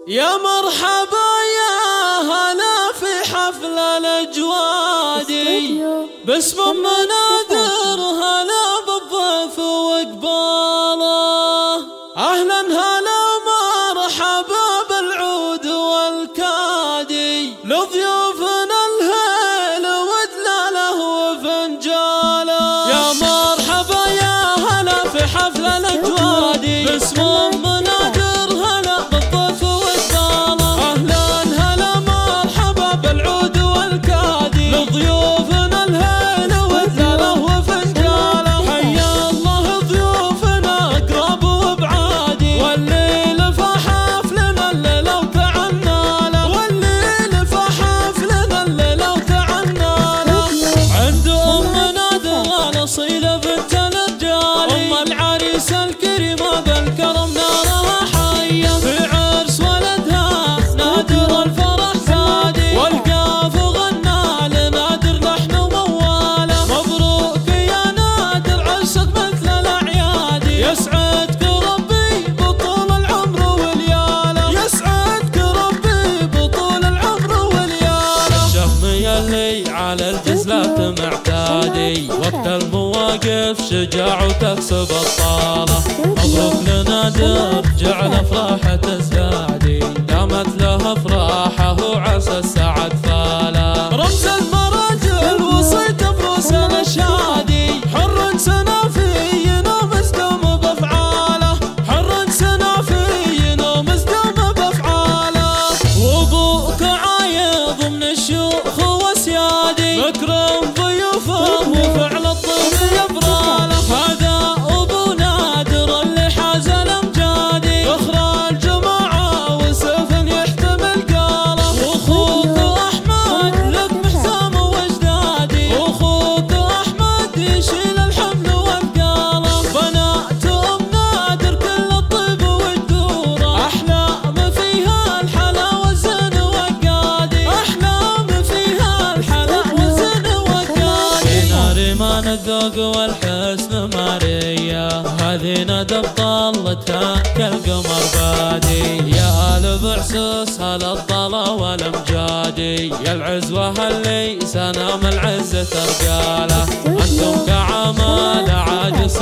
يا مرحبا يا هلا في حفل الأجوادي باسم منادر هلا بالضيف وقباله. أهلا هلا مرحبا بالعود والكادي لضيوفنا الهيل ودلاله وفنجاله. يا مرحبا يا هلا في حفل الأجوادي باسم منادر هلا بالضيف وقباله. أهلا هلا مرحبا بالعود والكادي لضيوفنا الهيل ودلاله وفنجاله. حيا الله ضيوفنا أقرب وابعادي والليل فحفلنا الليلة وتعنى له. والليل فحفلنا الليلة وتعنى له. عند أم نادر الأصيلة بنت الرجال أم العريس الكريمة بالكرم نارها حية. في عرس ولدها نادر الفرح زادي والقاف غنى لنادر لحن ومواله. مبروك يا نادر عرسك مثل الأعيادي يسعدك ربي بطول العمر والياله. يسعدك ربي بطول العمر والياله. الشهم يلي على الجزلات معتادي وقت المواقف شجاع وتكسب الطالة. مبروك لنادر جعل افراحه تزدادي دامت له افراحه وعسى السعد فاله. رمز المراجل وصيت بروس الاشادي حر سنافي ومزدوم بافعاله. حر سنافي ومزدوم بافعاله. وابوك عايض من الشيوخ وسيادي مكرم ضيوفه وفعل الطيب يبراله. هذا ابو نادر اللي حاز الامجادي فخر الجماعه وسيف يحتمل قاله. واخوك احمد لك محزام واجدادي واخوك احمد يشيل الحمل والقاله. بنات ام نادر كل الطيب والدوره احلام فيها الحلا والزين وقادي. احلام فيها الحلا والزين وقادي. فينا ريمان الذوق والحسن ماريا هذه ندب طلتها كالقمر بادي. يا آل بعسوس هلا الطلا والامجادي يا العزوة اللي سنام العزة رجاله. انتم كعمال عاجز